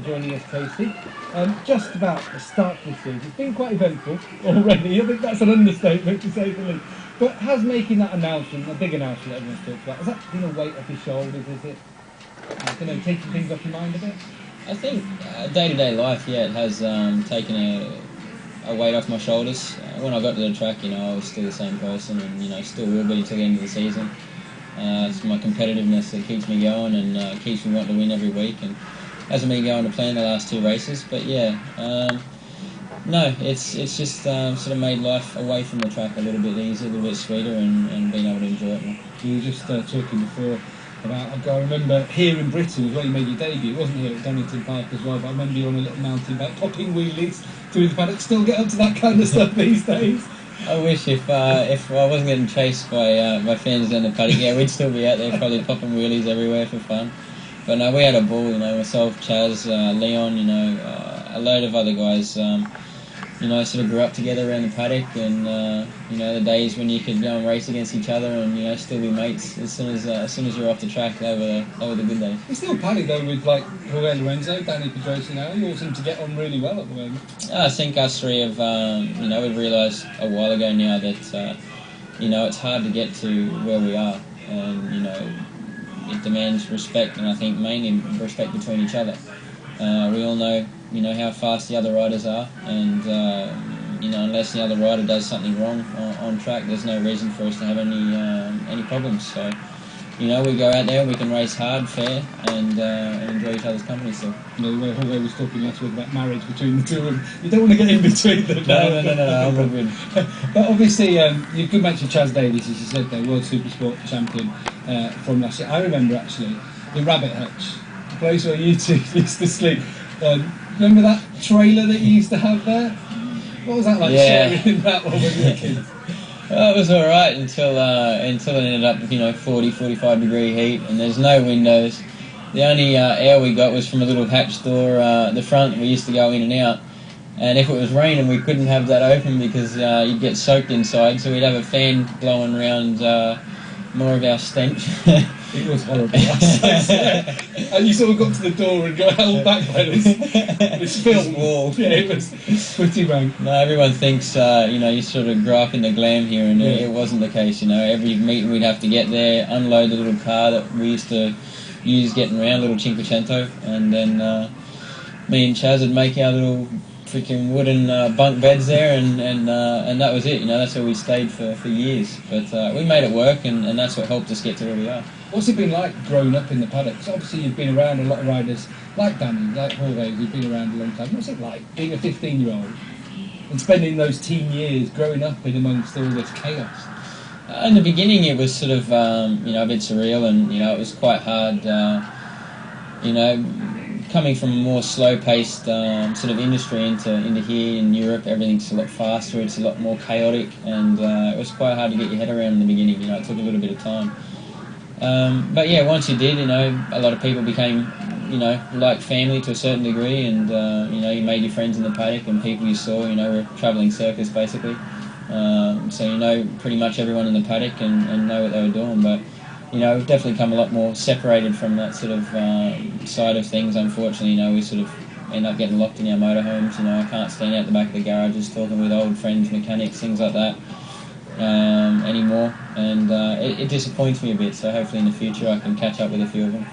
joining us, Casey. Just about the start of this season, it's been quite eventful already. I think that's an understatement to say the least. But has making that announcement, a big announcement that everyone's talked about, has that been a weight off your shoulders? Is it, I don't know, taking things off your mind a bit? I think day-to-day life, yeah, it has taken a weight off my shoulders. When I got to the track, I was still the same person, and still will be till the end of the season. It's my competitiveness that keeps me going and keeps me wanting to win every week, and hasn't been going to plan the last two races. But yeah, no, it's just sort of made life away from the track a little bit easier, a little bit sweeter, and being able to enjoy it more. You were just talking before about, I remember here in Britain as well, you made your debut. It wasn't here at Donington Park as well, but I remember you on a little mountain bike, popping wheelies through the paddock. Still get up to that kind of stuff these days? I wish if I wasn't getting chased by fans down the paddock, yeah, we'd still be out there probably popping wheelies everywhere for fun. But no, we had a ball, myself, Chaz, Leon, a load of other guys, sort of grew up together around the paddock, and the days when you could go and race against each other and still be mates as soon as you're off the track, they were the good days. It's still paddock though with like Jorge Lorenzo, Danny Pedrosa now. You all seem to get on really well at the moment. I think us three have we've realised a while ago now that it's hard to get to where we are, and it demands respect, and I think mainly respect between each other. We all know how fast the other riders are, and unless the other rider does something wrong on track, there's no reason for us to have any problems. So we go out there, we can race hard, fair, and enjoy each other's company still. The way Jorge was talking last week about marriage between the two of them, you don't want to get in between them. No, I'm all good. But obviously, you're good mates with Chaz Davies, as you said, there, World Supersport champion from last year. I remember actually the Rabbit Hutch, the place where you two used to sleep. Remember that trailer that you used to have there? What was that like, sharing in that one when you were kids? Well, it was alright until it ended up, 40, 45 degree heat, and there's no windows. The only air we got was from a little hatch door at the front. We used to go in and out, and if it was raining, we couldn't have that open because you'd get soaked inside, so we'd have a fan blowing around more of our stench. It was horrible. And you sort of got to the door and got held back by this film wall. Yeah, it was pretty rank. No, everyone thinks you sort of grow up in the glam here, and it wasn't the case. Every meeting we'd have to get there, unload the little car that we used to use getting around, little Cinquecento, and then me and Chaz would make our little freaking wooden bunk beds there, and that was it. That's where we stayed for years. But we made it work, and that's what helped us get to where we are. What's it been like growing up in the paddock? Because obviously you've been around a lot of riders like Danny, like Jorge, who've been around a long time. What's it like being a 15-year-old and spending those teen years growing up in amongst all this chaos? In the beginning it was sort of a bit surreal, and it was quite hard. Coming from a more slow-paced sort of industry into here in Europe, everything's a lot faster, it's a lot more chaotic, and it was quite hard to get your head around in the beginning. It took a little bit of time. But yeah, once you did, a lot of people became, like family to a certain degree, and you made your friends in the paddock, and people you saw, were a travelling circus basically. So pretty much everyone in the paddock and know what they were doing, but we've definitely come a lot more separated from that sort of side of things. Unfortunately, we sort of end up getting locked in our motorhomes. I can't stand out the back of the garages talking with old friends, mechanics, things like that anymore, and it disappoints me a bit. So hopefully in the future I can catch up with a few of them.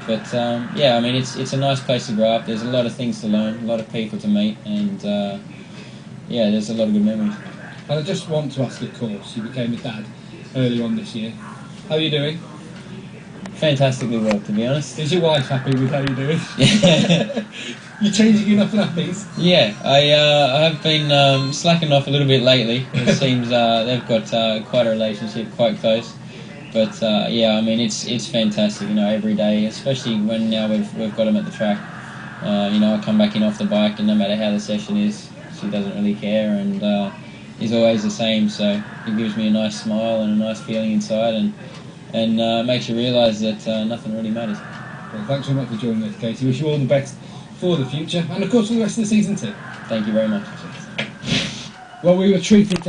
But it's a nice place to grow up. There's a lot of things to learn, a lot of people to meet, and there's a lot of good memories. And I just want to ask, of course, you became a dad early on this year. How are you doing? Fantastically well, to be honest. Is your wife happy with how you're doing? You changing enough nappies? Yeah, I have been slacking off a little bit lately. It seems they've got quite a relationship, quite close. But it's fantastic. Every day, especially when now we've got them at the track. I come back in off the bike, and no matter how the session is, she doesn't really care, and is always the same. So it gives me a nice smile and a nice feeling inside, and makes you realise that nothing really matters. Well, thanks very much for joining us, Casey. Wish you all the best for the future, and of course for the rest of the season too. Thank you very much. Well, we were treated to